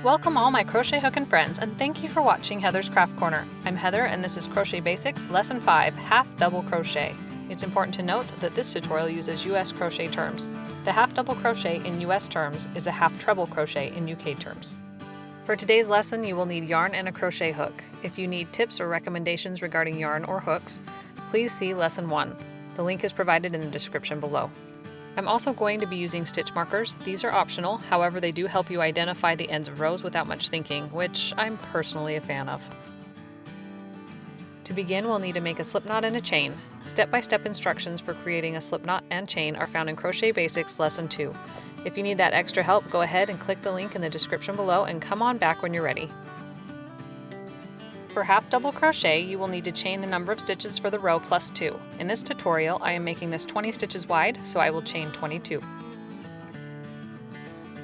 Welcome all my crochet hookin' friends, and thank you for watching Heather's Craft Corner. I'm Heather and this is Crochet Basics Lesson 5, Half Double Crochet. It's important to note that this tutorial uses US crochet terms. The half double crochet in US terms is a half treble crochet in UK terms. For today's lesson, you will need yarn and a crochet hook. If you need tips or recommendations regarding yarn or hooks, please see Lesson 1. The link is provided in the description below. I'm also going to be using stitch markers. These are optional, however they do help you identify the ends of rows without much thinking, which I'm personally a fan of. To begin, we'll need to make a slip knot and a chain. Step-by-step instructions for creating a slip knot and chain are found in Crochet Basics Lesson 2. If you need that extra help, go ahead and click the link in the description below and come on back when you're ready. For half double crochet, you will need to chain the number of stitches for the row plus 2. In this tutorial, I am making this 20 stitches wide, so I will chain 22.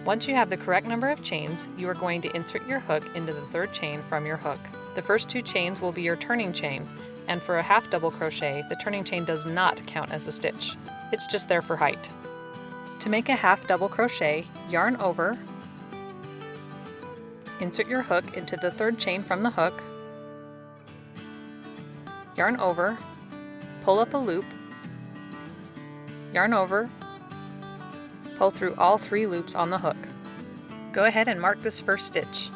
Once you have the correct number of chains, you are going to insert your hook into the third chain from your hook. The first 2 chains will be your turning chain, and for a half double crochet, the turning chain does not count as a stitch. It's just there for height. To make a half double crochet, yarn over, insert your hook into the third chain from the hook, yarn over, pull up a loop, yarn over, pull through all 3 loops on the hook. Go ahead and mark this first stitch.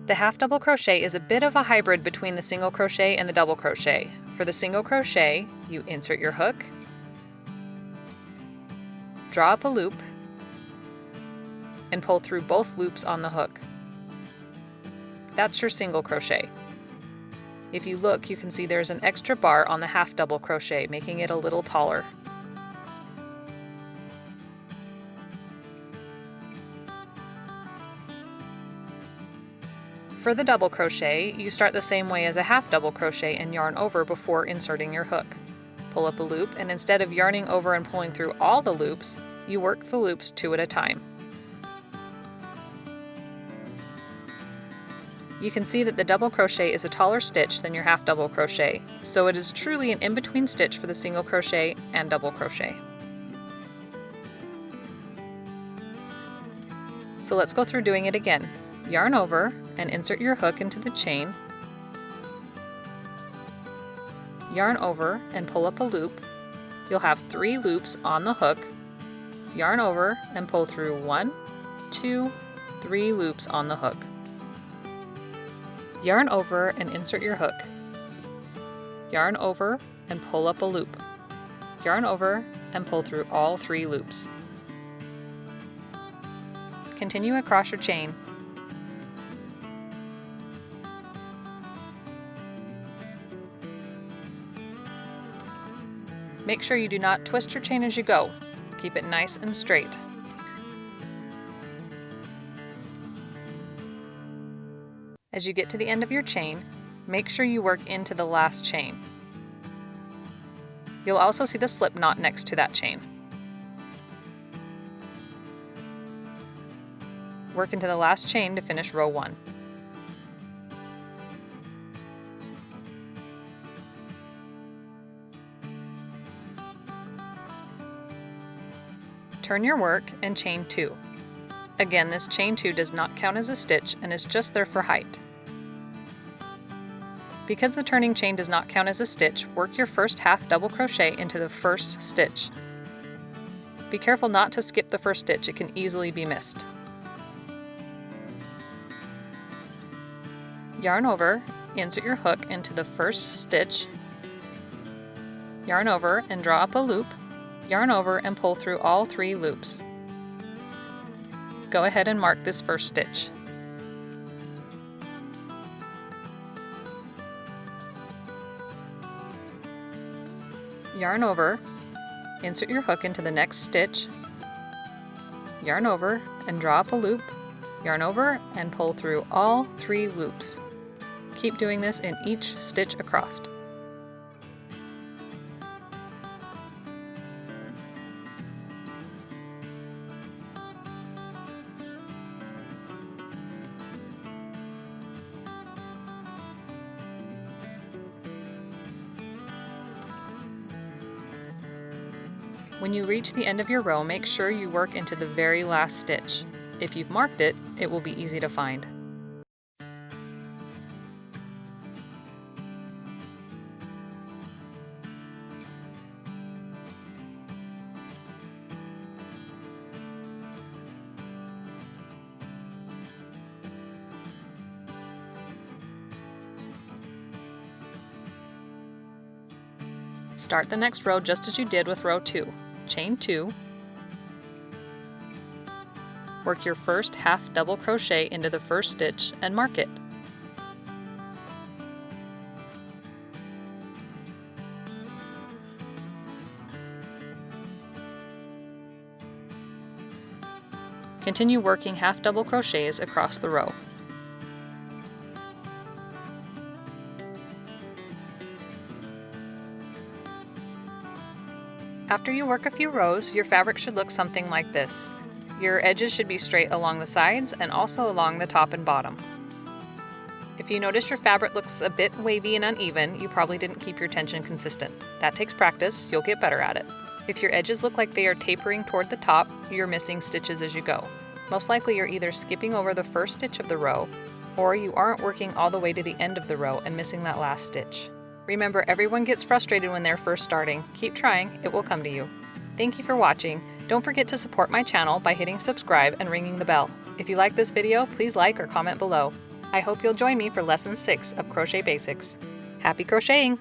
The half double crochet is a bit of a hybrid between the single crochet and the double crochet. For the single crochet, you insert your hook, draw up a loop, and pull through both loops on the hook. That's your single crochet. If you look, you can see there's an extra bar on the half double crochet, making it a little taller. For the double crochet, you start the same way as a half double crochet and yarn over before inserting your hook. Pull up a loop, and instead of yarning over and pulling through all the loops, you work the loops 2 at a time. You can see that the double crochet is a taller stitch than your half double crochet, so it is truly an in-between stitch for the single crochet and double crochet. So let's go through doing it again. Yarn over and insert your hook into the chain, yarn over and pull up a loop. You'll have 3 loops on the hook, yarn over and pull through 1, 2, 3 loops on the hook. Yarn over and insert your hook, yarn over and pull up a loop, yarn over and pull through all 3 loops. Continue across your chain. Make sure you do not twist your chain as you go. Keep it nice and straight. As you get to the end of your chain, make sure you work into the last chain. You'll also see the slip knot next to that chain. Work into the last chain to finish row 1. Turn your work and chain 2. Again, this chain 2 does not count as a stitch and is just there for height. Because the turning chain does not count as a stitch, work your first half double crochet into the first stitch. Be careful not to skip the first stitch, it can easily be missed. Yarn over, insert your hook into the first stitch, yarn over and draw up a loop, yarn over and pull through all 3 loops. Go ahead and mark this first stitch. Yarn over, insert your hook into the next stitch, yarn over and draw up a loop, yarn over and pull through all 3 loops. Keep doing this in each stitch across. When you reach the end of your row, make sure you work into the very last stitch. If you've marked it, it will be easy to find. Start the next row just as you did with row 2. Chain 2. Work your first half double crochet into the first stitch and mark it. Continue working half double crochets across the row. After you work a few rows, your fabric should look something like this. Your edges should be straight along the sides and also along the top and bottom. If you notice your fabric looks a bit wavy and uneven, you probably didn't keep your tension consistent. That takes practice, you'll get better at it. If your edges look like they are tapering toward the top, you're missing stitches as you go. Most likely you're either skipping over the first stitch of the row, or you aren't working all the way to the end of the row and missing that last stitch. Remember, everyone gets frustrated when they're first starting. Keep trying, it will come to you. Thank you for watching. Don't forget to support my channel by hitting subscribe and ringing the bell. If you like this video, please like or comment below. I hope you'll join me for lesson 6 of Crochet Basics. Happy crocheting!